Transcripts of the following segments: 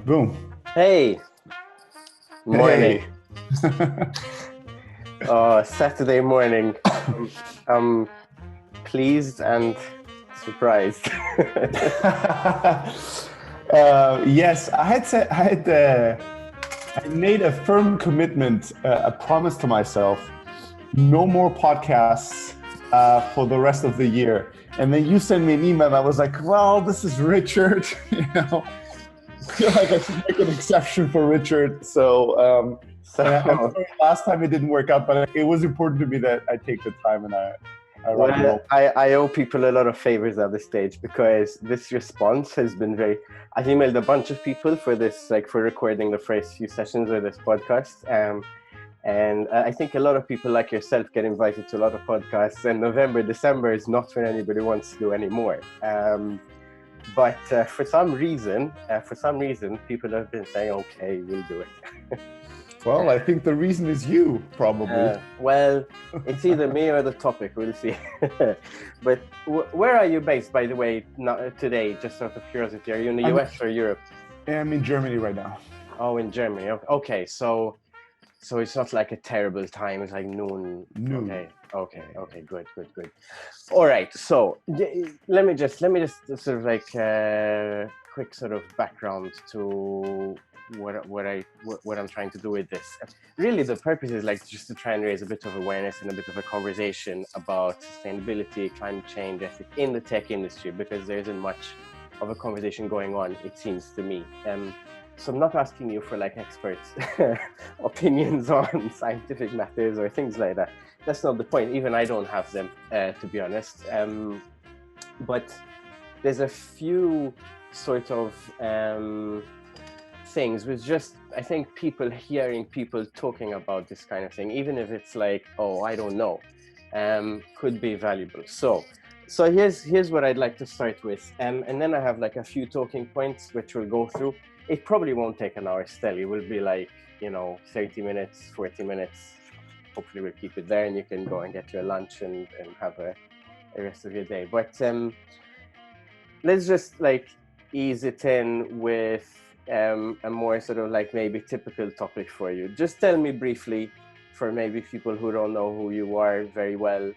Boom. Hey, morning. Hey. Saturday morning. I'm pleased and surprised. Yes, I made a firm commitment, a promise to myself: no more podcasts for the rest of the year. And then you sent me an email, and I was like, "Well, this is Richard. I feel like I should make an exception for Richard." So I'm sorry last time it didn't work out, but it was important to me that I take the time and I rock and roll. I owe people a lot of favors at this stage because this response has been very. I've emailed a bunch of people for this, like for recording the first few sessions of this podcast. And I think a lot of people like yourself get invited to a lot of podcasts, and November, December is not when anybody wants to do anymore. But for some reason, people have been saying, okay, we'll do it. Well, I think the reason is you, probably. Well, it's either me or the topic, we'll see. But where are you based, by the way, today, just out of curiosity? Are you in the US or Europe? I'm in Germany right now. Oh, in Germany. Okay, so it's not like a terrible time. It's like noon. Okay, good. All right. So let me just sort of like quick sort of background to what I'm trying to do with this. Really, the purpose is like just to try and raise a bit of awareness and a bit of a conversation about sustainability, climate change, ethics in the tech industry, because there isn't much of a conversation going on, it seems to me. So I'm not asking you for like experts' opinions on scientific matters or things like that. That's not the point. Even I don't have them, to be honest. But there's a few sort of things with just, I think hearing people talking about this kind of thing, even if it's like, oh, I don't know, could be valuable. So here's what I'd like to start with. And then I have like a few talking points, which we'll go through. It probably won't take an hour, Steli. It will be like, 30 minutes, 40 minutes. Hopefully we'll keep it there and you can go and get your lunch and have a rest of your day. But let's just like ease it in with a more sort of like maybe typical topic for you. Just tell me briefly, for maybe people who don't know who you are very well,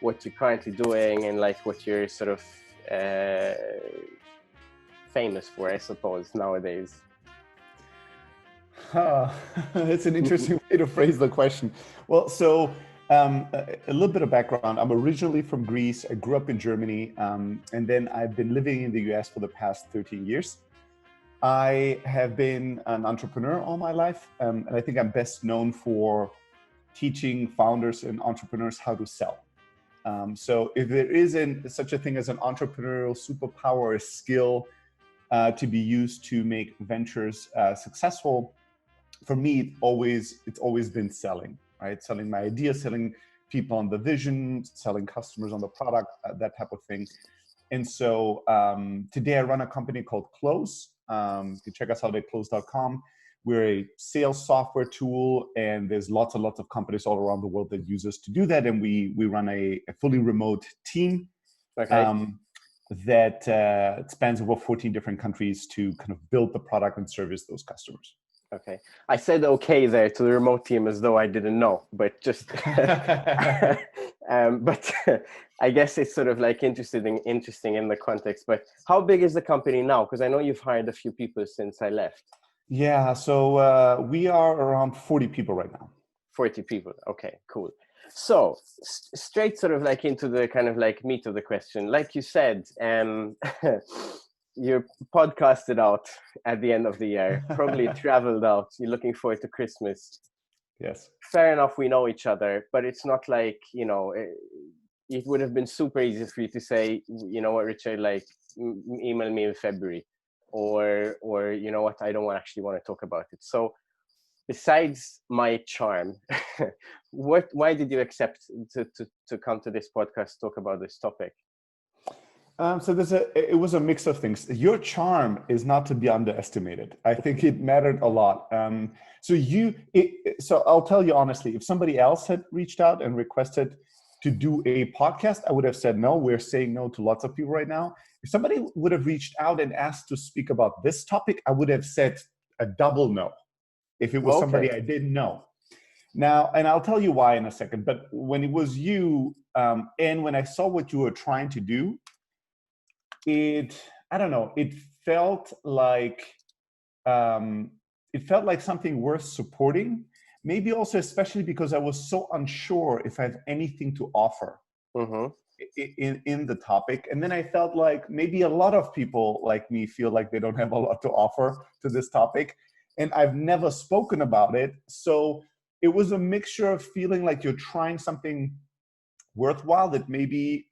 what you're currently doing and like what you're sort of famous for, I suppose, nowadays. It's an interesting way to phrase the question. Well, so a little bit of background. I'm originally from Greece. I grew up in Germany, and then I've been living in the US for the past 13 years. I have been an entrepreneur all my life, and I think I'm best known for teaching founders and entrepreneurs how to sell. So if there isn't such a thing as an entrepreneurial superpower or a skill to be used to make ventures successful, for me, it's always been selling, right? Selling my idea, selling people on the vision, selling customers on the product, that type of thing. And so today I run a company called Close. You can check us out at close.com. We're a sales software tool, and there's lots and lots of companies all around the world that use us to do that. And we run a fully remote team. Okay. That spans over 14 different countries to kind of build the product and service those customers. Okay. I said okay there to the remote team as though I didn't know, but just, but I guess it's sort of like interesting in the context. But how big is the company now? Because I know you've hired a few people since I left. Yeah, so we are around 40 people right now. 40 people. Okay, cool. So straight sort of like into the kind of like meat of the question. Like you said, you're podcasted out at the end of the year, probably traveled out. You're looking forward to Christmas. Yes. Fair enough, we know each other, but it's not like, it would have been super easy for you to say, you know what, Richard, like email me in February or you know what, I don't actually want to talk about it. So besides my charm, why did you accept to come to this podcast, talk about this topic? So it was a mix of things. Your charm is not to be underestimated. I think it mattered a lot. So I'll tell you honestly, if somebody else had reached out and requested to do a podcast, I would have said no. We're saying no to lots of people right now. If somebody would have reached out and asked to speak about this topic, I would have said a double no if it was somebody I didn't know. Now, and I'll tell you why in a second, but when it was you, and when I saw what you were trying to do, I don't know, it felt like something worth supporting. Maybe also, especially because I was so unsure if I have anything to offer in the topic. And then I felt like maybe a lot of people like me feel like they don't have a lot to offer to this topic. And I've never spoken about it. So it was a mixture of feeling like you're trying something worthwhile that maybe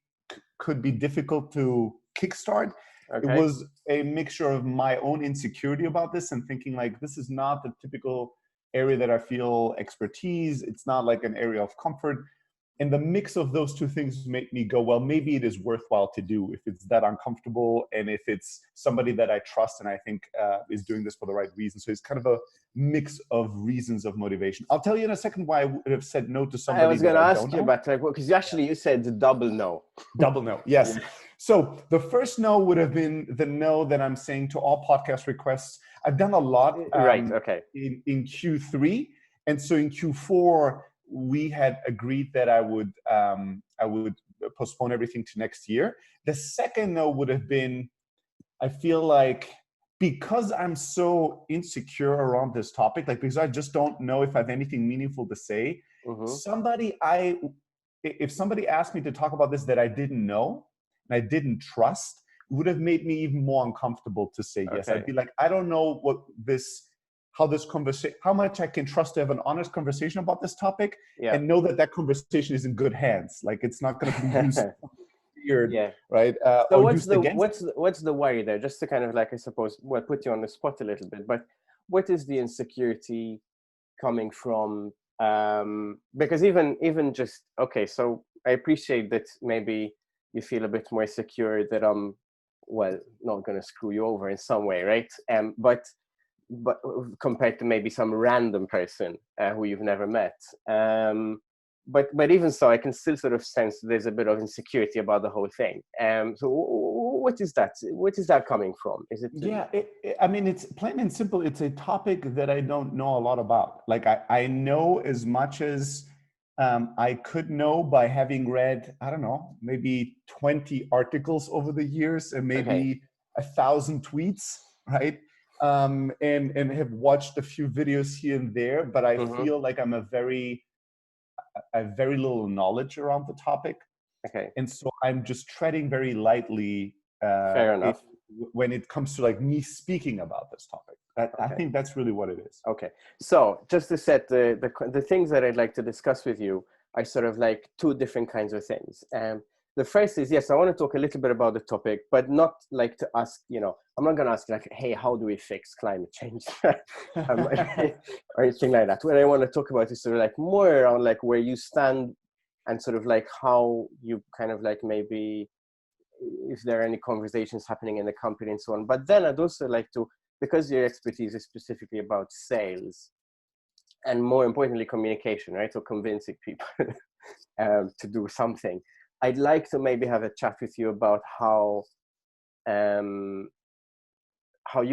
could be difficult to kickstart. It was a mixture of my own insecurity about this and thinking like, this is not the typical area that I feel expertise. It's not like an area of comfort. And the mix of those two things make me go, well, maybe it is worthwhile to do if it's that uncomfortable and if it's somebody that I trust and I think is doing this for the right reason. So it's kind of a mix of reasons of motivation. I'll tell you in a second why I would have said no to somebody. I was going to ask you about like, because you said the double no. Double no, yes. So the first no would have been the no that I'm saying to all podcast requests. I've done a lot in Q3. And so in Q4, we had agreed that I would postpone everything to next year. The second no would have been, I feel like because I'm so insecure around this topic, like because I just don't know if I have anything meaningful to say, if somebody asked me to talk about this that I didn't know and I didn't trust, would have made me even more uncomfortable to say yes. I'd be like, I don't know how much I can trust to have an honest conversation about this topic and know that conversation is in good hands. Like it's not going to be used weird, right? So what's the worry there? Just to kind of like, I suppose, put you on the spot a little bit, but what is the insecurity coming from? Because even just, so I appreciate that maybe you feel a bit more secure that I'm, not going to screw you over in some way, right? But compared to maybe some random person who you've never met. But even so, I can still sort of sense there's a bit of insecurity about the whole thing. So what is that? What is that coming from? Is it? I mean, it's plain and simple. It's a topic that I don't know a lot about. Like I know as much as I could know by having read, I don't know, maybe 20 articles over the years and maybe 1,000 tweets, right? And have watched a few videos here and there, but I feel like I have very little knowledge around the topic. And so I'm just treading very lightly Fair enough. when it comes to like me speaking about this topic. I think that's really what it is. Okay. So just to set the things that I'd like to discuss with you are sort of like two different kinds of things. The first is, yes, I want to talk a little bit about the topic, but not like to ask, I'm not going to ask like, hey, how do we fix climate change? Or anything like that. What I want to talk about is sort of like more around like where you stand and sort of like how you kind of like maybe if there are any conversations happening in the company and so on. But then I'd also like to, because your expertise is specifically about sales and more importantly, communication, right? So convincing people to do something. I'd like to maybe have a chat with you about how you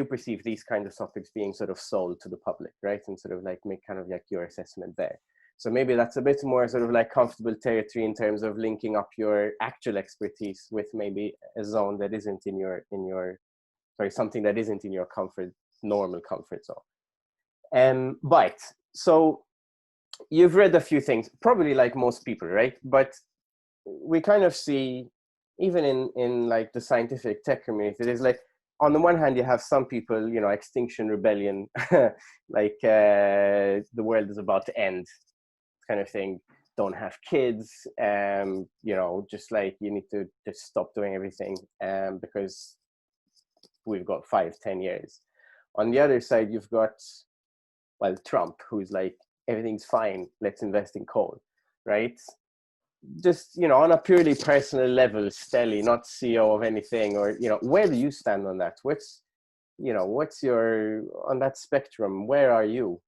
perceive these kind of topics being sort of sold to the public, right? And sort of like make kind of like your assessment there. So maybe that's a bit more sort of like comfortable territory in terms of linking up your actual expertise with maybe a zone that isn't something that isn't in your normal comfort zone. But so you've read a few things, probably like most people, right? But we kind of see, even in like the scientific tech community, there's like, on the one hand, you have some people, Extinction Rebellion, like the world is about to end kind of thing. Don't have kids, just like you need to just stop doing everything because we've got 5-10 years. On the other side, you've got, Trump, who's like, everything's fine, let's invest in coal, right? Just, on a purely personal level, Steli, not CEO of anything, or, where do you stand on that? What's your, on that spectrum, where are you?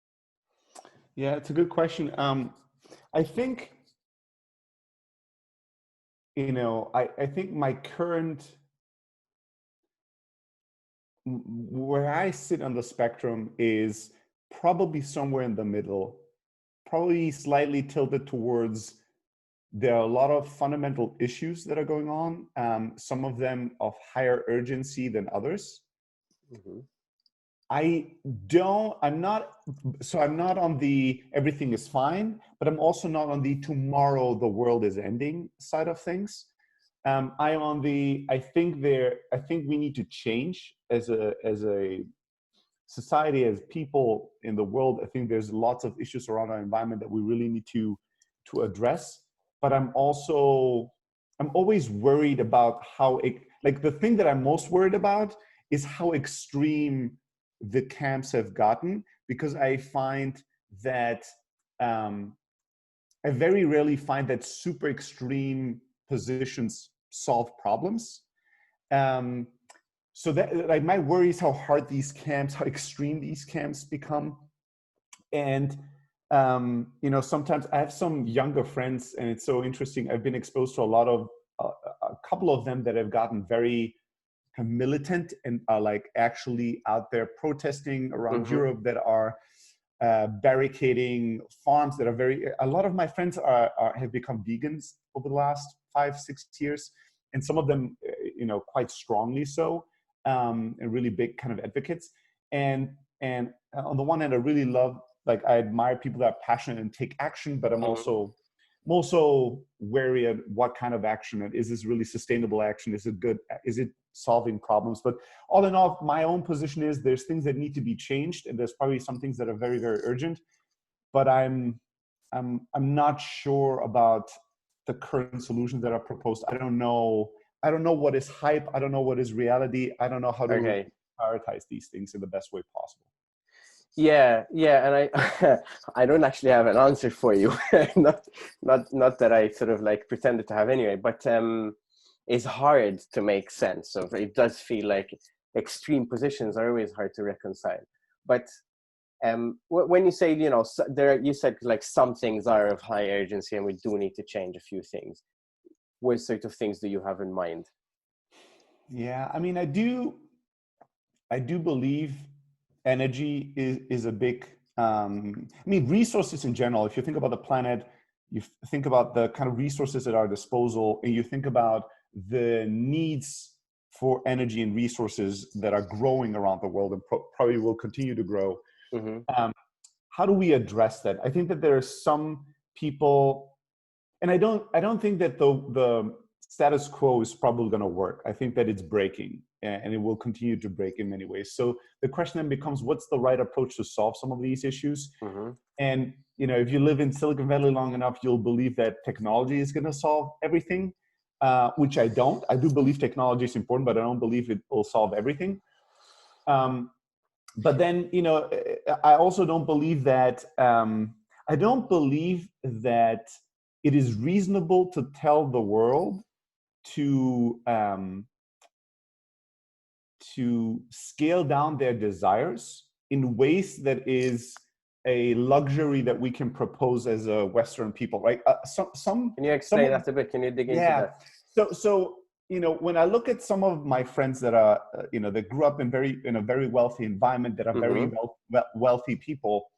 Yeah, it's a good question. I think, I think my current where I sit on the spectrum is probably somewhere in the middle, probably slightly tilted towards there are a lot of fundamental issues that are going on, some of them of higher urgency than others. Mm-hmm. I'm not on the everything is fine, but I'm also not on the tomorrow the world is ending side of things. I am on the, I think we need to change as a society, as people in the world. I think there's lots of issues around our environment that we really need to address. But I'm always worried about how like the thing that I'm most worried about is how extreme the camps have gotten, because I find that I very rarely find that super extreme positions solve problems. So that, like, my worry is how hard these camps, how extreme these camps become. And sometimes I have some younger friends, and it's so interesting. I've been exposed to a couple of them that have gotten very militant and are like actually out there protesting around Europe, that are barricading farms, that are a lot of my friends have become vegans over the last 5-6 years, and some of them quite strongly so, and really big kind of advocates. And on the one hand, I really love, like, I admire people that are passionate and take action, but I'm also wary of what kind of action. And is this really sustainable action? Is it good? Is it solving problems? But all in all, my own position is there's things that need to be changed, and there's probably some things that are very, very urgent. But I'm not sure about the current solutions that are proposed. I don't know what is hype. I don't know what is reality. I don't know how to prioritize these things in the best way possible. Yeah, and I I don't actually have an answer for you. not that I sort of like pretended to have anyway, but it's hard to make sense of. It does feel like extreme positions are always hard to reconcile. But when you say, you said like some things are of high urgency and we do need to change a few things. What sort of things do you have in mind? Yeah, I mean, I do believe energy is a big, resources in general. If you think about the planet, you think about the kind of resources at our disposal, and you think about the needs for energy and resources that are growing around the world and probably will continue to grow. How do we address that? I think that there are some people, and I don't think that the status quo is probably going to work. I think that it's breaking, and it will continue to break in many ways. So the question then becomes, what's the right approach to solve some of these issues? And if you live in Silicon Valley long enough, you'll believe that technology is going to solve everything, which I don't. I do believe technology is important, but I don't believe it will solve everything. But then, I also don't believe that. I don't believe that it is reasonable to tell the world to scale down their desires in ways that is a luxury that we can propose as a Western people, right? Can you explain that a bit? Can you dig into that? So when I look at some of my friends that are, that grew up in a very wealthy environment, that are very wealthy people,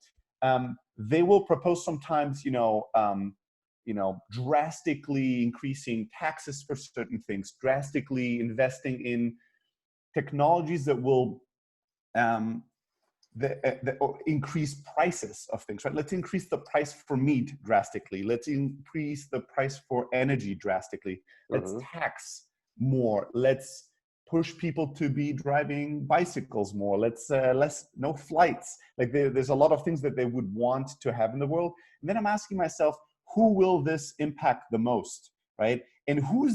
they will propose sometimes, drastically increasing taxes for certain things, drastically investing in technologies that will increase prices of things, right? Let's increase the price for meat drastically. Let's increase the price for energy drastically. Let's tax more. Let's push people to be driving bicycles more. Let's no flights. Like there's a lot of things that they would want to have in the world. And then I'm asking myself, who will this impact the most, right? And who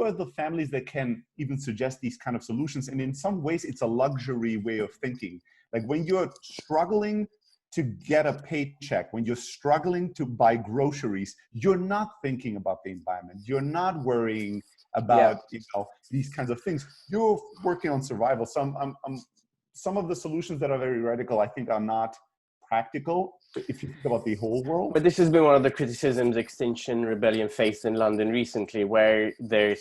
are the families that can even suggest these kind of solutions? And in some ways, it's a luxury way of thinking. Like when you're struggling to get a paycheck, when you're struggling to buy groceries, you're not thinking about the environment. You're not worrying about these kinds of things. You're working on survival. Some of the solutions that are very radical, I think, are not practical if you think about the whole world. But this has been one of the criticisms Extinction Rebellion faced in London recently, where their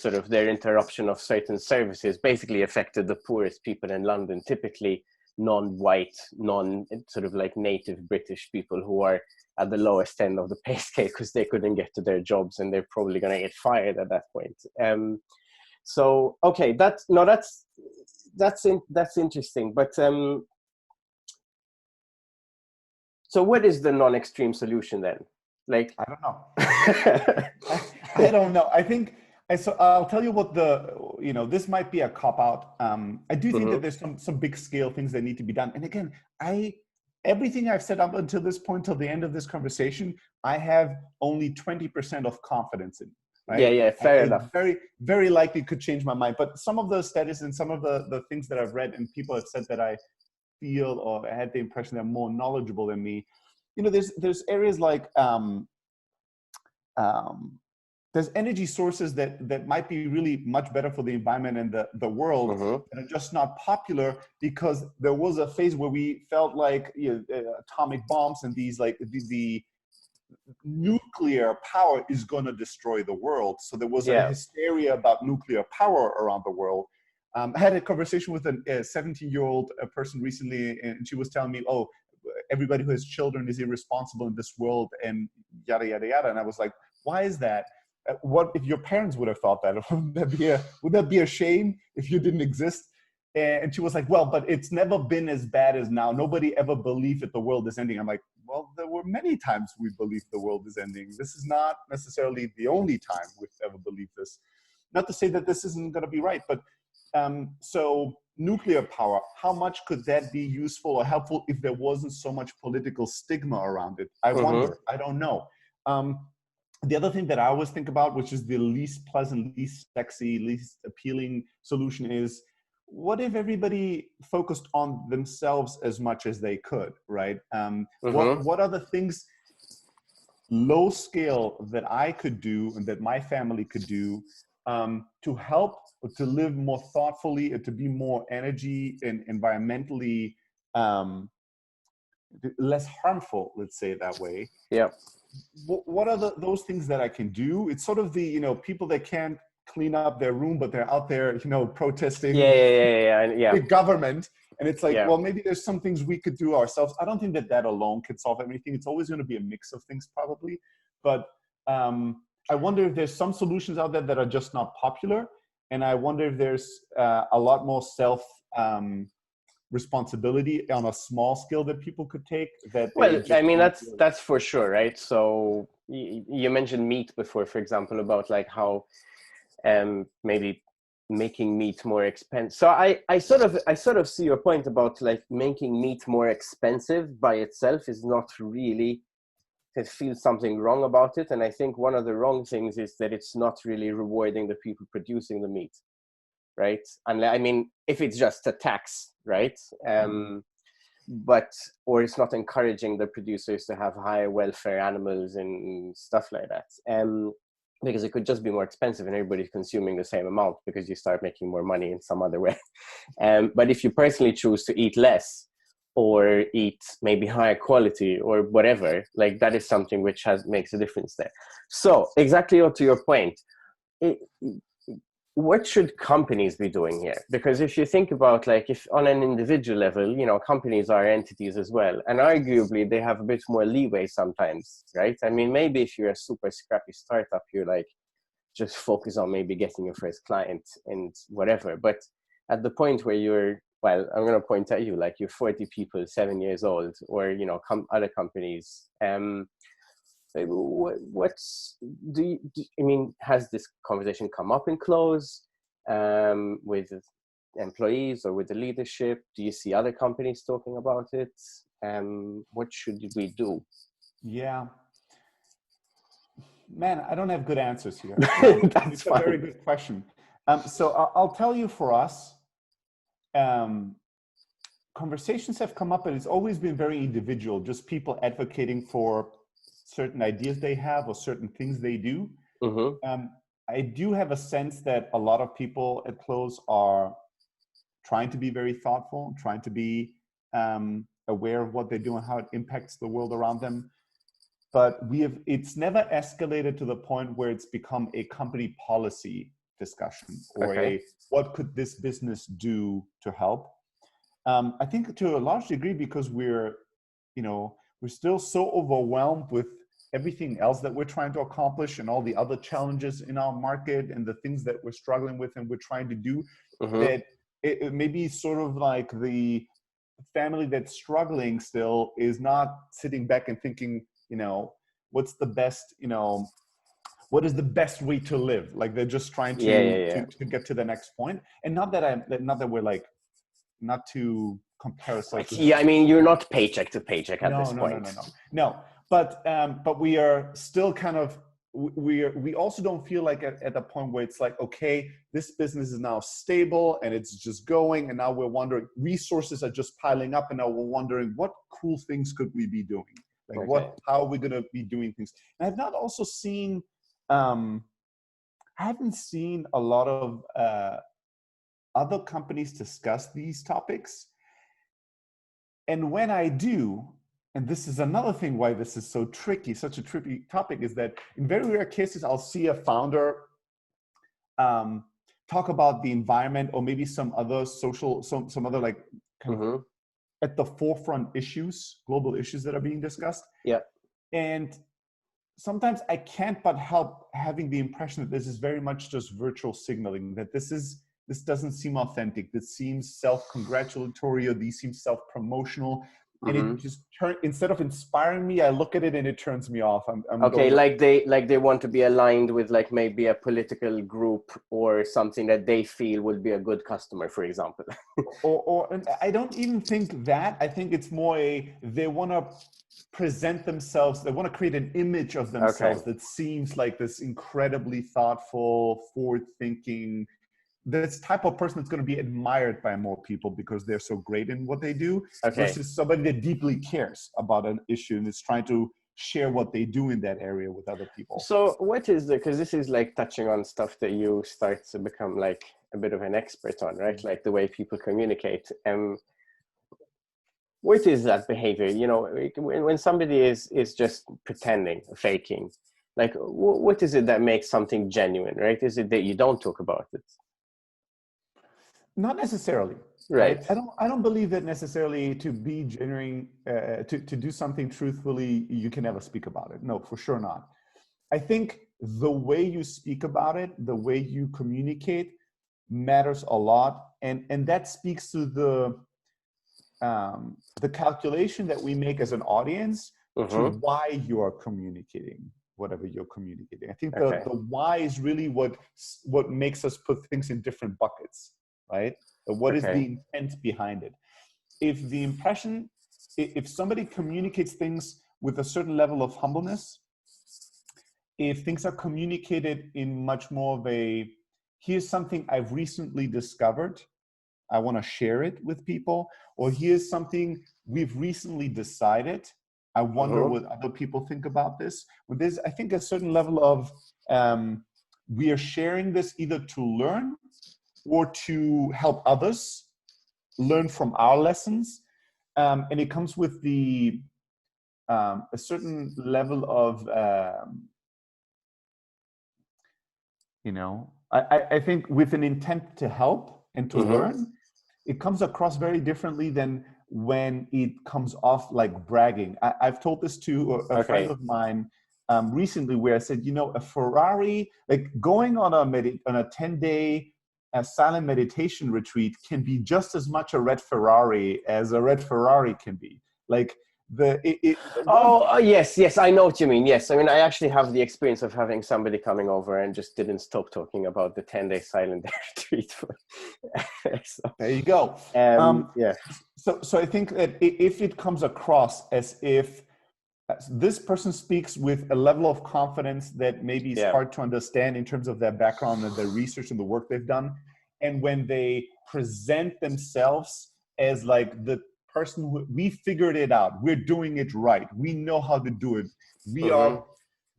interruption of certain services basically affected the poorest people in London, typically non-white, native British people who are at the lowest end of the pay scale because they couldn't get to their jobs and they're probably going to get fired at that point. So okay, that's interesting. But so what is the non-extreme solution then? Like, I don't know. I don't know. I think so. I'll tell you what this might be a cop out. I do think that there's some big scale things that need to be done. And again, everything I've said up until this point, till the end of this conversation, I have only 20% of confidence in. Right? Yeah, fair enough. Very, very likely could change my mind. But some of the status and some of the things that I've read and people have said that I feel or had the impression they're more knowledgeable than me. There's areas like there's energy sources that might be really much better for the environment and the world that are just not popular because there was a phase where we felt like atomic bombs and these like the nuclear power is going to destroy the world. So there was a hysteria about nuclear power around the world. I had a conversation with a 17-year-old person recently, and she was telling me, "Oh, everybody who has children is irresponsible in this world," and yada yada yada. And I was like, "Why is that? What if your parents would have thought that? Would that be a shame if you didn't exist?" And she was like, "Well, but it's never been as bad as now. Nobody ever believed that the world is ending." I'm like, "Well, there were many times we believed the world is ending. This is not necessarily the only time we've ever believed this. Not to say that this isn't going to be right, but so nuclear power, how much could that be useful or helpful if there wasn't so much political stigma around it? I wonder. I don't know." The other thing that I always think about, which is the least pleasant, least sexy, least appealing solution is, what if everybody focused on themselves as much as they could, right? What are the things low scale that I could do and that my family could do to help to live more thoughtfully and to be more energy and environmentally less harmful, let's say it that way. Yeah. What are those things that I can do? It's sort of the, people that can't clean up their room, but they're out there, protesting the government. And it's like, well, maybe there's some things we could do ourselves. I don't think that alone could solve everything. It's always going to be a mix of things probably. But I wonder if there's some solutions out there that are just not popular. And I wonder if there's a lot more responsibility on a small scale that people could take. That's for sure, right? So you mentioned meat before, for example, about like how maybe making meat more expensive. So I sort of see your point about like making meat more expensive by itself is not really, it feels something wrong about it. And I think one of the wrong things is that it's not really rewarding the people producing the meat, right? And I mean, if it's just a tax, right? Or it's not encouraging the producers to have higher welfare animals and stuff like that. Because it could just be more expensive and everybody's consuming the same amount because you start making more money in some other way. But if you personally choose to eat less or eat maybe higher quality or whatever, like that is something which makes a difference there. So exactly to your point, what should companies be doing here? Because if you think about like if on an individual level, companies are entities as well. And arguably they have a bit more leeway sometimes, right? I mean, maybe if you're a super scrappy startup, you're like, just focus on maybe getting your first client and whatever. But at the point where I'm going to point at you, like you're 40 people, 7 years old, or, other companies, has this conversation come up in close with employees or with the leadership? Do you see other companies talking about it? What should we do? Yeah. Man, I don't have good answers here. It's fine. A very good question. So I'll tell you, for us, conversations have come up, but it's always been very individual, just people advocating for certain ideas they have or certain things they do. I do have a sense that a lot of people at Close are trying to be very thoughtful, trying to be aware of what they do and how it impacts the world around them. But it's never escalated to the point where it's become a company policy discussion or what could this business do to help. I think to a large degree because we're still so overwhelmed with everything else that we're trying to accomplish and all the other challenges in our market and the things that we're struggling with and we're trying to do, that it may be sort of like the family that's struggling still is not sitting back and thinking, what's the best, what is the best way to live? Like they're just trying to get to the next point. And not that we're like, not to compare ourselves. I mean, you're not paycheck to paycheck at this point. No. But we are still kind of, we also don't feel like at the point where it's like, okay, this business is now stable and it's just going, and now we're wondering, resources are just piling up, and now we're wondering what cool things could we be doing? Like how are we going to be doing things? And I've not also seen, I haven't seen a lot of other companies discuss these topics. And when I do, and this is another thing why this is so tricky, such a tricky topic, is that in very rare cases, I'll see a founder talk about the environment or maybe some other social, some other like kind of at the forefront issues, global issues that are being discussed. Yeah. And sometimes I can't but help having the impression that this is very much just virtual signaling, that this doesn't seem authentic. This seems self-congratulatory, or these seem self-promotional. And it just instead of inspiring me, I look at it and it turns me off. I'm okay, like they want to be aligned with like maybe a political group or something that they feel would be a good customer, for example. and I don't even think that. I think it's more they want to present themselves. They want to create an image of themselves that seems like this incredibly thoughtful, forward-thinking, this type of person that's going to be admired by more people because they're so great in what they do, versus somebody that deeply cares about an issue and is trying to share what they do in that area with other people. So what is because this is like touching on stuff that you start to become like a bit of an expert on, right? Like the way people communicate. What is that behavior? When somebody is just pretending, faking, like what is it that makes something genuine, right? Is it that you don't talk about it? Not necessarily. Right. I don't believe that necessarily to be genuine, to do something truthfully, you can never speak about it. No, for sure not. I think the way you speak about it, the way you communicate matters a lot. And that speaks to the calculation that we make as an audience to why you are communicating whatever you're communicating. I think the why is really what makes us put things in different buckets. Right? What is the intent behind it? If somebody communicates things with a certain level of humbleness, if things are communicated in much more of here's something I've recently discovered, I want to share it with people, or here's something we've recently decided, I wonder what other people think about this. Well, there's, I think, a certain level of we are sharing this either to learn or to help others learn from our lessons. And it comes with a certain level of, I think with an intent to help and to learn, it comes across very differently than when it comes off like bragging. I've told this to a friend of mine recently, where I said, a Ferrari, like going on a 10-day silent meditation retreat can be just as much a red Ferrari as a red Ferrari can be. Like yes, I know what you mean. Yes, I mean, I actually have the experience of having somebody coming over and just didn't stop talking about the 10-day silent retreat. So, there you go. So I think that if it comes across as if this person speaks with a level of confidence that maybe is hard to understand in terms of their background and their research and the work they've done, and when they present themselves as like the person who, we figured it out, we're doing it right, we know how to do it, we are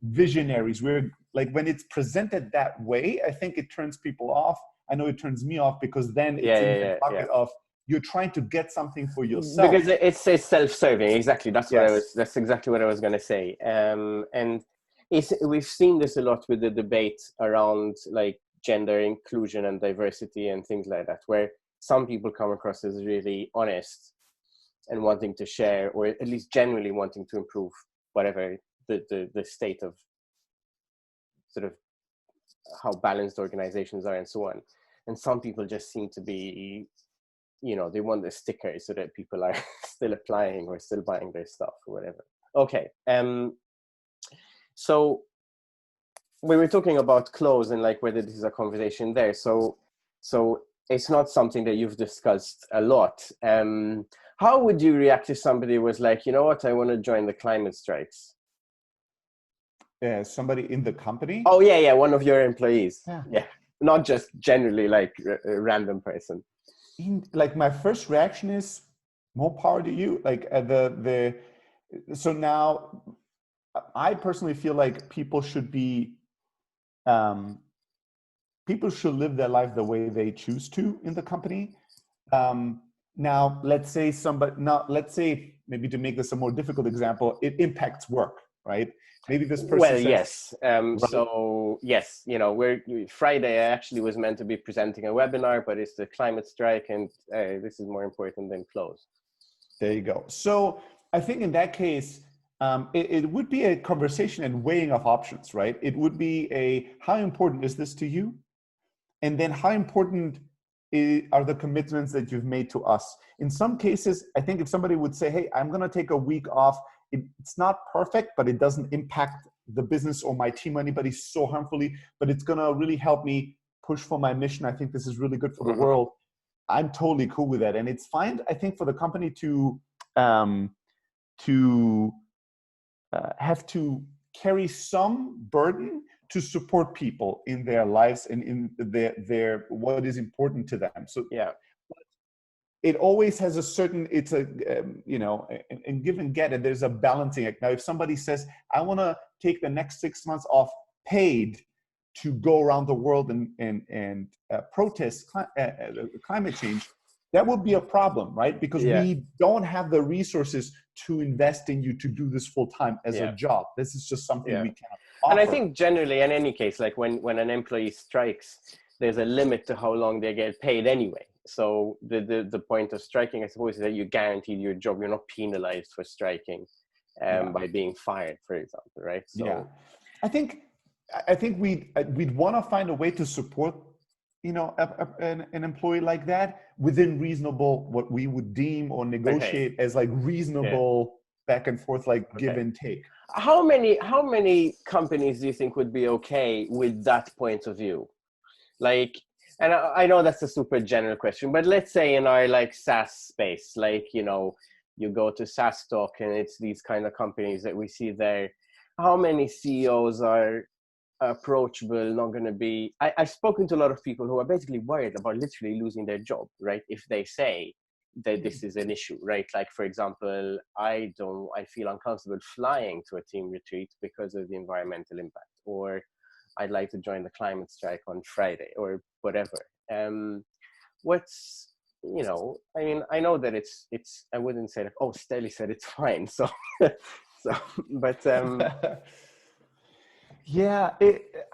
visionaries, we're like, when it's presented that way, I think it turns people off. I know it turns me off, because then it's in the bucket of Yeah. You're trying to get something for yourself. Because it's self-serving. Exactly. That's what Yes. that's exactly what I was going to say. And we've seen this a lot with the debate around like gender inclusion and diversity and things like that, where some people come across as really honest and wanting to share, or at least genuinely wanting to improve whatever the state of sort of how balanced organizations are and so on. And some people just seem to be, you know, they want the stickers so that people are still applying or still buying their stuff or whatever. Okay. So we were talking about clothes and like whether this is a conversation there. So it's not something that you've discussed a lot. How would you react if somebody was like, you know what, I want to join the climate strikes? Somebody in the company? Oh yeah, one of your employees. Yeah. Yeah, not just generally like a random person. Like my first reaction is more power to you. Like so now I personally feel like people should live their life the way they choose to in the company. Now let's say maybe to make this a more difficult example, it impacts work, right? Maybe this person well says, yes right. So yes, you know, Friday I actually was meant to be presenting a webinar, but it's the climate strike and this is more important than clothes. There you go. So I think in that case it would be a conversation and weighing of options, right? It would be how important is this to you, and then how important are the commitments that you've made to us. In some cases, I think if somebody would say, hey, I'm going to take a week off, it's not perfect, but it doesn't impact the business or my team or anybody so harmfully, but it's going to really help me push for my mission. I think this is really good for the world. I'm totally cool with that. And it's fine, I think, for the company to have to carry some burden to support people in their lives and in their what is important to them. So yeah, it always has a certain, it's a, you know, and give and get it, there's a balancing act. Now, if somebody says, I want to take the next 6 months off paid to go around the world and protest climate change, that would be a problem, right? Because we don't have the resources to invest in you to do this full time as a job. This is just something we cannot offer. And I think generally in any case, like when an employee strikes, there's a limit to how long they get paid anyway. So the point of striking, I suppose, is that you're guaranteed your job. You're not penalized for striking by being fired, for example, right? So yeah, I think we'd want to find a way to support, you know, an employee like that within reasonable, what we would deem or negotiate as like reasonable back and forth, like give and take. How many companies do you think would be okay with that point of view? Like, and I know that's a super general question, but let's say in our like SaaS space, like, you know, you go to SaaS Talk and it's these kind of companies that we see there. How many CEOs are approachable, not going to be... I've spoken to a lot of people who are basically worried about literally losing their job, right? If they say that this is an issue, right? Like, for example, I feel uncomfortable flying to a team retreat because of the environmental impact, or I'd like to join the climate strike on Friday or whatever. What's, you know, I mean, I know that it's, I wouldn't say like, oh, Steli said it's fine. So, but yeah,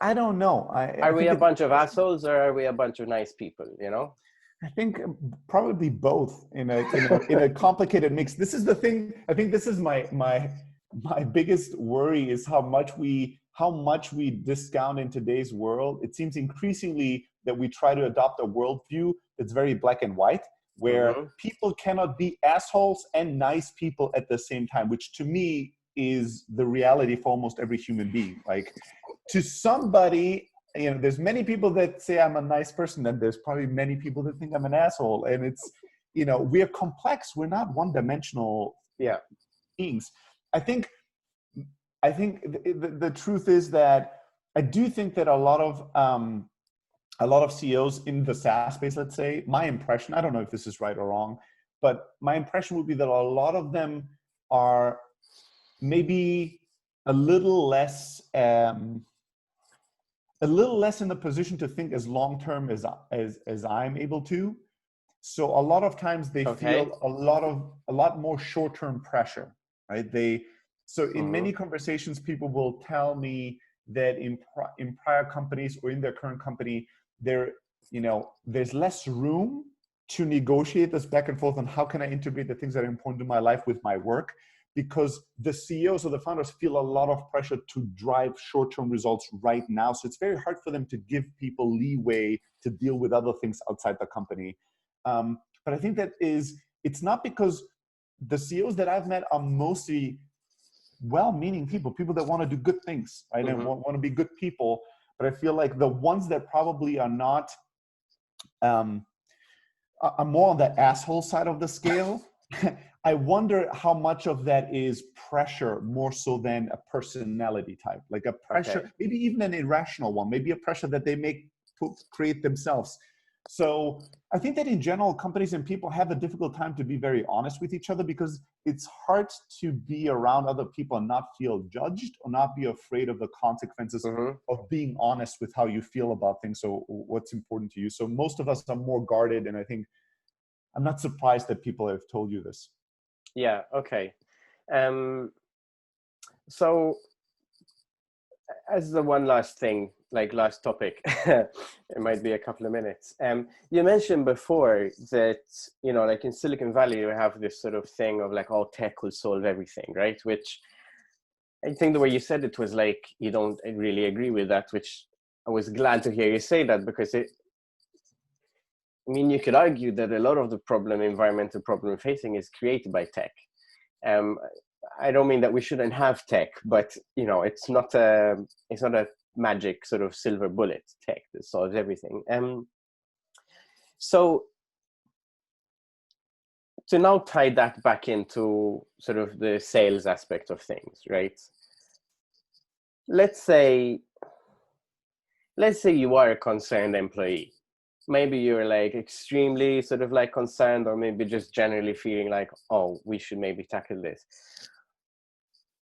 I don't know. Are we a bunch of assholes or are we a bunch of nice people, you know? I think probably both in a complicated mix. This is the thing. I think this is my biggest worry is how much we discount in today's world. It seems increasingly that we try to adopt a worldview that's very black and white, where people cannot be assholes and nice people at the same time, which to me is the reality for almost every human being. Like, to somebody, you know, there's many people that say I'm a nice person, and there's probably many people that think I'm an asshole. And it's, you know, we're complex. We're not one-dimensional beings. I think the truth is that I do think that a lot of CEOs in the SaaS space, let's say, my impression, I don't know if this is right or wrong, but my impression would be that a lot of them are maybe a little less in the position to think as long-term as I'm able to. So a lot of times they Okay. feel a lot more short-term pressure, right? So in many conversations, people will tell me that in prior companies or in their current company, there's less room to negotiate this back and forth on how can I integrate the things that are important to my life with my work, because the CEOs or the founders feel a lot of pressure to drive short-term results right now. So it's very hard for them to give people leeway to deal with other things outside the company. But I think it's not because the CEOs that I've met are mostly well-meaning people that want to do good things, right? And want to be good people. But I feel like the ones that probably are not, are more on the asshole side of the scale. I wonder how much of that is pressure more so than a personality type, like a pressure, maybe even an irrational one, maybe a pressure that they create themselves. So I think that in general, companies and people have a difficult time to be very honest with each other, because it's hard to be around other people and not feel judged or not be afraid of the consequences of being honest with how you feel about things. So what's important to you. So most of us are more guarded. And I think I'm not surprised that people have told you this. Yeah. Okay. So as the one last thing, like last topic, it might be a couple of minutes. You mentioned before that, like in Silicon Valley, you have this sort of thing of like, all tech will solve everything, right? Which I think the way you said it was like, you don't really agree with that, which I was glad to hear you say that, because you could argue that a lot of the environmental problem facing is created by tech. I don't mean that we shouldn't have tech, but it's not a magic sort of silver bullet tech that solves everything. So to now tie that back into sort of the sales aspect of things, right? Let's say you are a concerned employee. Maybe you're like extremely sort of like concerned, or maybe just generally feeling like, oh, we should maybe tackle this.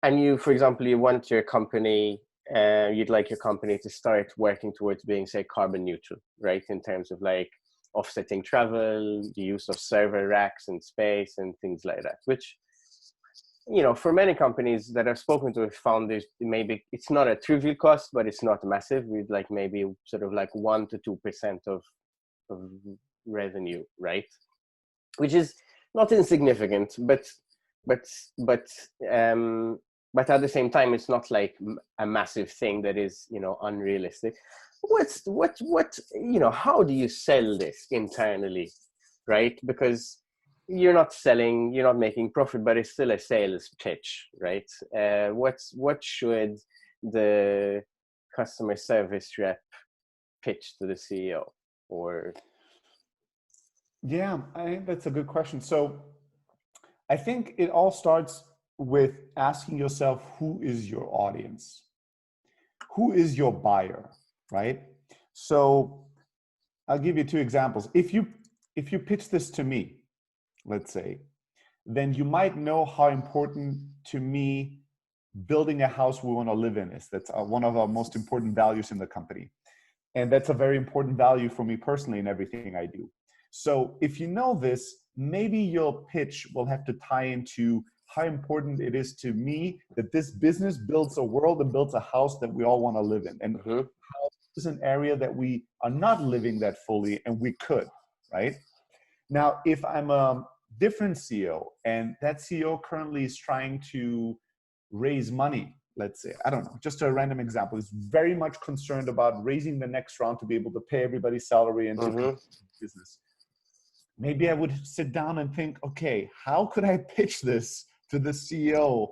And you, for example, you want your company, you'd like your company to start working towards being, say, carbon neutral, right? In terms of like offsetting travel, the use of server racks in space and things like that, which, for many companies that I've spoken to, have found maybe it's not a trivial cost, but it's not massive. We'd like maybe sort of like 1 to 2% of revenue, right? Which is not insignificant, but at the same time, it's not like a massive thing that is, unrealistic. How do you sell this internally, right? Because you're not making profit, but it's still a sales pitch, right? What should the customer service rep pitch to the CEO? Or yeah, I think that's a good question. So I think it all starts with asking yourself, who is your audience? Who is your buyer, right? So I'll give you 2 examples. If you pitch this to me, let's say, then you might know how important to me building a house we want to live in is. That's one of our most important values in the company. And that's a very important value for me personally in everything I do. So if you know this, maybe your pitch will have to tie into how important it is to me that this business builds a world and builds a house that we all want to live in. And how this is an area that we are not living that fully, and we could, right? Now, if I'm a different CEO and that CEO currently is trying to raise money, let's say, I don't know, just a random example, is very much concerned about raising the next round to be able to pay everybody's salary and to business. Maybe I would sit down and think, okay, how could I pitch this to the CEO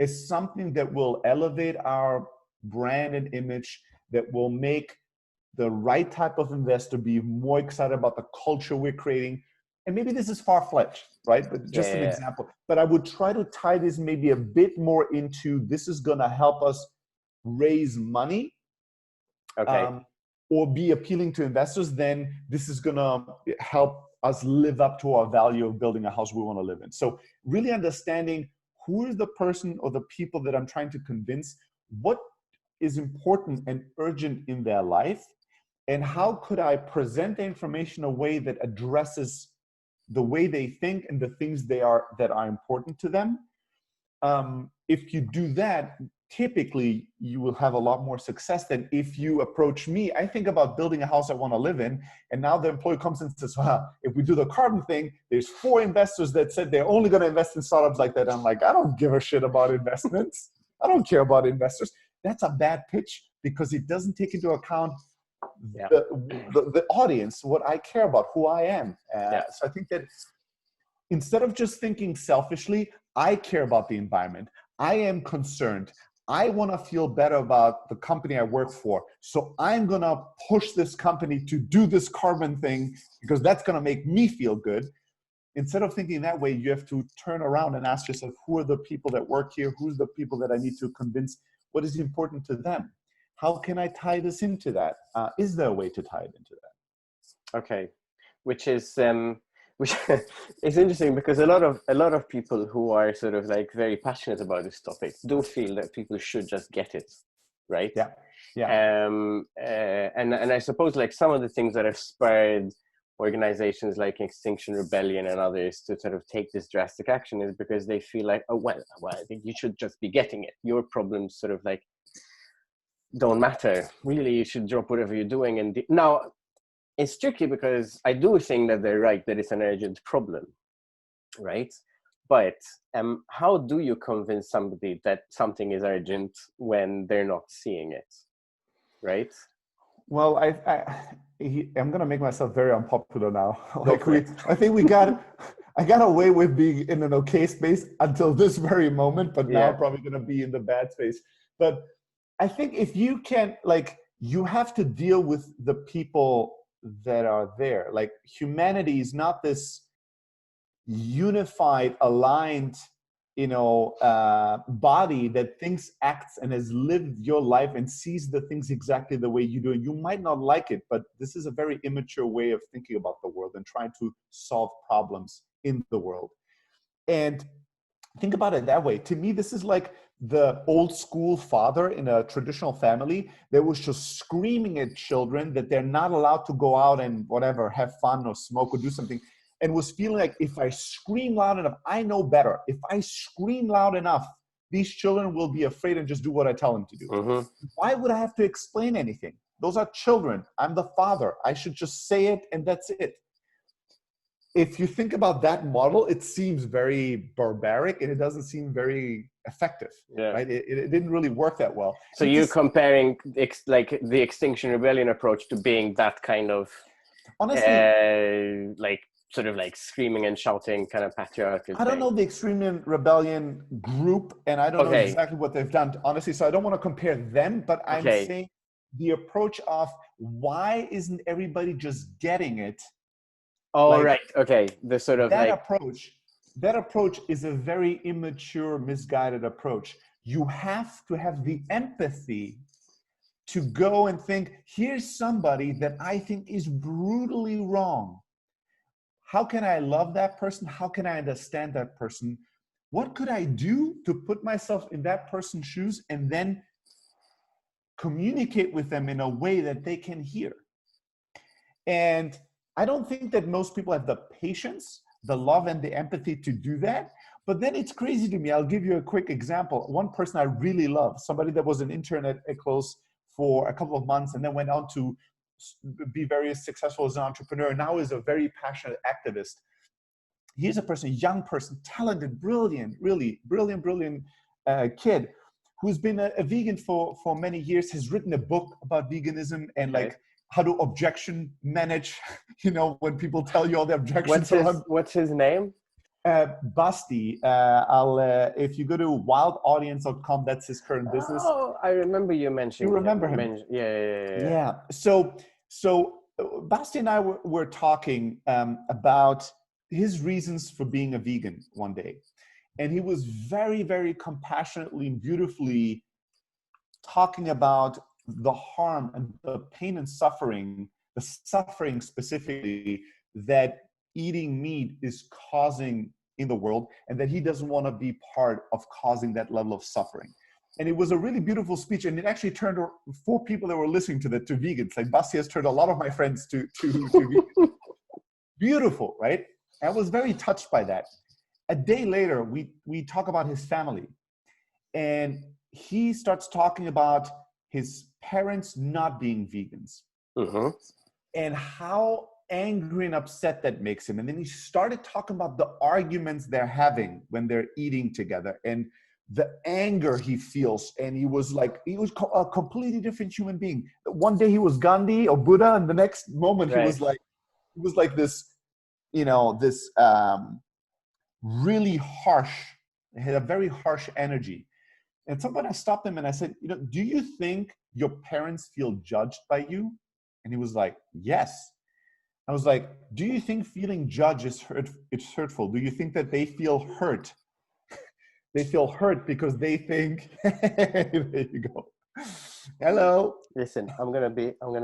as something that will elevate our brand and image, that will make the right type of investor be more excited about the culture we're creating. And maybe this is far-fetched, right? But just an example. But I would try to tie this maybe a bit more into, this is going to help us raise money, or be appealing to investors. Then this is going to help us live up to our value of building a house we want to live in. So really understanding who is the person or the people that I'm trying to convince, what is important and urgent in their life, and how could I present the information in a way that addresses the way they think and the things that are important to them. If you do that, typically you will have a lot more success than if you approach me. I think about building a house I want to live in, and now the employee comes and says, well, if we do the carbon thing, there's 4 investors that said they're only going to invest in startups like that. I'm like, I don't give a shit about investments. I don't care about investors. That's a bad pitch because it doesn't take into account the audience, what I care about, who I am. So I think that instead of just thinking selfishly, I care about the environment. I am concerned. I want to feel better about the company I work for. So I'm going to push this company to do this carbon thing because that's going to make me feel good. Instead of thinking that way, you have to turn around and ask yourself, who are the people that work here? Who's the people that I need to convince? What is important to them? How can I tie this into that? Is there a way to tie it into that? Okay, which is interesting because a lot of people who are sort of like very passionate about this topic do feel that people should just get it, right? And I suppose like some of the things that have spurred organizations like Extinction Rebellion and others to sort of take this drastic action is because they feel like, oh well, I think you should just be getting it. Your problems sort of like don't matter. Really, you should drop whatever you're doing. And now it's tricky because I do think that they're right, that it's an urgent problem, right? But how do you convince somebody that something is urgent when they're not seeing it, right? Well, I'm going to make myself very unpopular now. I think I got away with being in an okay space until this very moment, but now I'm probably going to be in the bad space. But I think if you can, like, you have to deal with the people that are there. Like, humanity is not this unified, aligned, body that thinks, acts, and has lived your life and sees the things exactly the way you do. And you might not like it, but this is a very immature way of thinking about the world and trying to solve problems in the world. And think about it that way. To me, this is like the old school father in a traditional family that was just screaming at children that they're not allowed to go out and whatever, have fun or smoke or do something. And was feeling like, if I scream loud enough, I know better. If I scream loud enough, these children will be afraid and just do what I tell them to do. Mm-hmm. Why would I have to explain anything? Those are children. I'm the father. I should just say it and that's it. If you think about that model, it seems very barbaric and it doesn't seem very effective, right? It didn't really work that well. So you're comparing like the Extinction Rebellion approach to being that kind of, honestly, like sort of like screaming and shouting kind of patriarchal. I don't know the Extreme Rebellion group, and I don't know exactly what they've done, honestly, so I don't want to compare them, but I'm saying the approach of why isn't everybody just getting it? Oh, like, right. Okay. The sort of that approach is a very immature, misguided approach. You have to have the empathy to go and think, here's somebody that I think is brutally wrong. How can I love that person? How can I understand that person? What could I do to put myself in that person's shoes and then communicate with them in a way that they can hear? And I don't think that most people have the patience, the love, and the empathy to do that. But then it's crazy to me. I'll give you a quick example. One person I really love, somebody that was an intern at Close for a couple of months and then went on to be very successful as an entrepreneur, now is a very passionate activist. He's a person, young person, talented, brilliant, really brilliant kid who's been a vegan for many years, has written a book about veganism and like how to objection manage, when people tell you all the objections. What's his name? Basti. If you go to wildaudience.com, that's his current business. Oh, I remember you mentioning. You remember him? Yeah. So Basti and I were talking about his reasons for being a vegan one day. And he was very, very compassionately and beautifully talking about the harm and the pain and suffering, the suffering specifically that eating meat is causing in the world, and that he doesn't want to be part of causing that level of suffering. And it was a really beautiful speech, and it actually turned 4 people that were listening to to vegans. Like Basti has turned a lot of my friends to vegans. Beautiful, right? I was very touched by that. A day later, we talk about his family, and he starts talking about his parents not being vegans and how angry and upset that makes him. And then he started talking about the arguments they're having when they're eating together and the anger he feels. And he was a completely different human being. One day he was Gandhi or Buddha, and the next moment he was like this, this really harsh, he had a very harsh energy. And somebody, I stopped him and I said, do you think your parents feel judged by you? And he was like, yes. I was like, do you think feeling judged it's hurtful? Do you think that they feel hurt? They feel hurt because they think, there you go. Hello. Listen, I'm gonna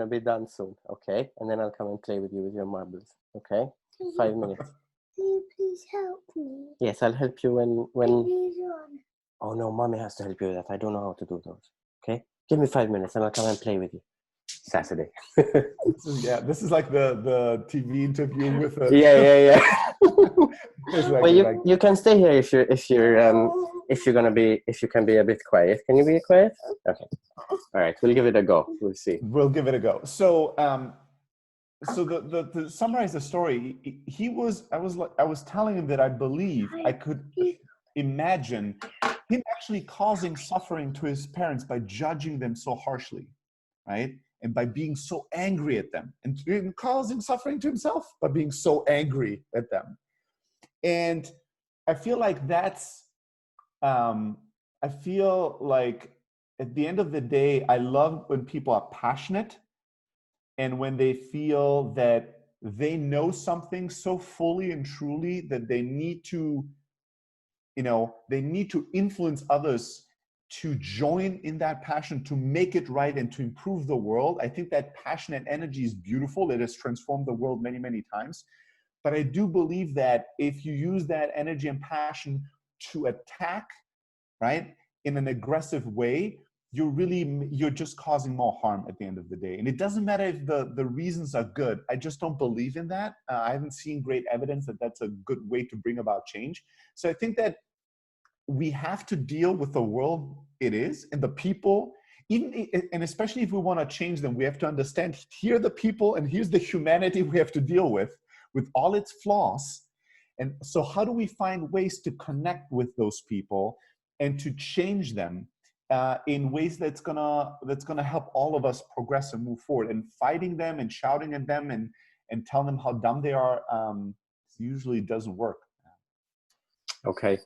be done soon, okay? And then I'll come and play with you with your marbles, okay? 5 minutes. Can you please help me? Yes, I'll help you when. Oh no, mommy has to help you with that. I don't know how to do those. Okay, give me 5 minutes and I'll come and play with you. Saturday. This is like the TV interview with. Yeah. Exactly. Well, you can stay here if you can be a bit quiet. Can you be quiet? Okay. All right, we'll give it a go. We'll see. We'll give it a go. So to summarize the story, I was telling him that I believe I could imagine him actually causing suffering to his parents by judging them so harshly, right? And by being so angry at them, and causing suffering to himself by being so angry at them. And I feel like I feel like at the end of the day, I love when people are passionate and when they feel that they know something so fully and truly that they need to influence others to join in that passion, to make it right and to improve the world. I think that passion and energy is beautiful. It has transformed the world many, many times. But I do believe that if you use that energy and passion to attack, right, in an aggressive way, you're just causing more harm at the end of the day. And it doesn't matter if the reasons are good. I just don't believe in that. I haven't seen great evidence that that's a good way to bring about change. So I think that we have to deal with the world it is and the people, and especially if we want to change them, we have to understand here are the people and here's the humanity we have to deal with all its flaws. And so how do we find ways to connect with those people and to change them in ways that's gonna help all of us progress and move forward? And fighting them and shouting at them and telling them how dumb they are usually doesn't work. Okay.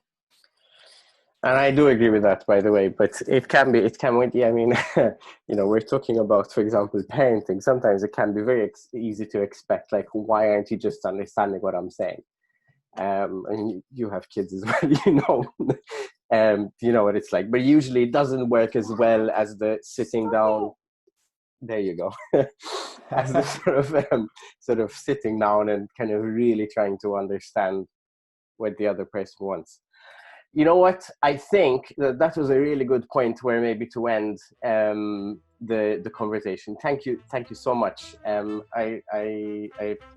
And I do agree with that, by the way, but it can be, I mean, we're talking about, for example, parenting. Sometimes it can be very easy to expect, like, why aren't you just understanding what I'm saying? And you have kids as well, you know what it's like, but usually it doesn't work as well as the sitting down. There you go. As the sort of sitting down and kind of really trying to understand what the other person wants. You know what? I think that was a really good point where maybe to end the conversation. Thank you so much. I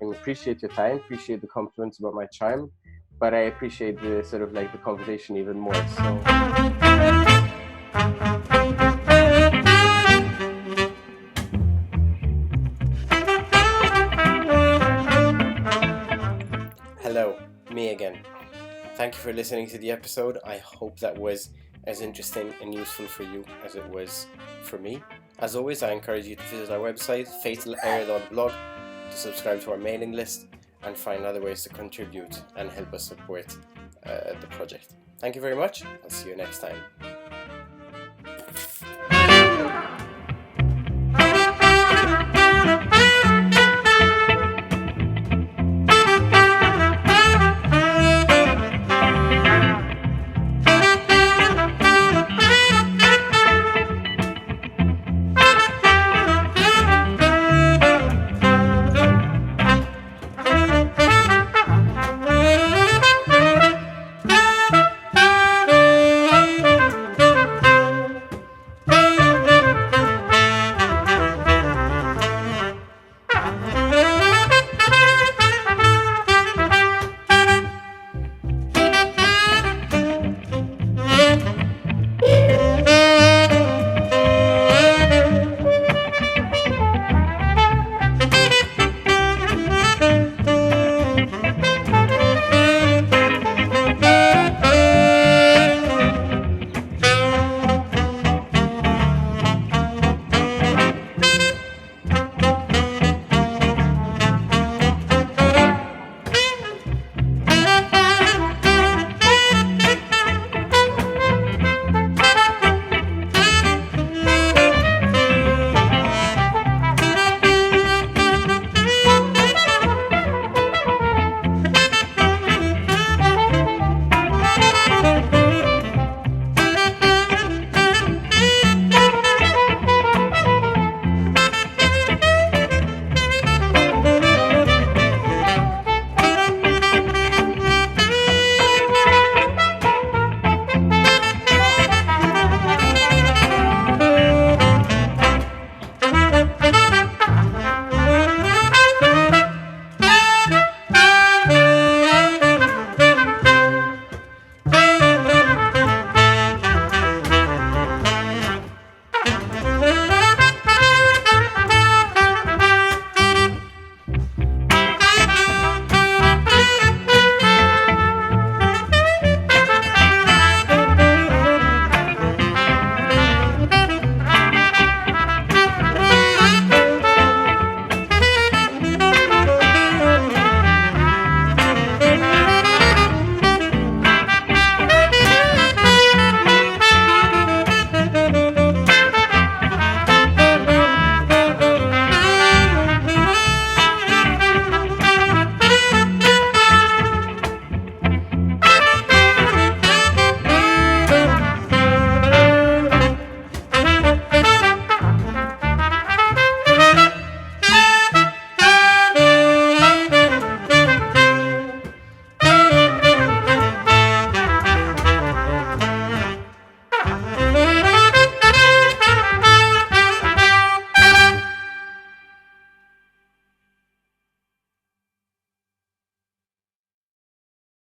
appreciate your time, appreciate the compliments about my charm, but I appreciate the sort of like the conversation even more. So. Hello, me again. Thank you for listening to the episode. I hope that was as interesting and useful for you as it was for me. As always, I encourage you to visit our website, fatalair.blog, to subscribe to our mailing list and find other ways to contribute and help us support the project. Thank you very much. I'll see you next time.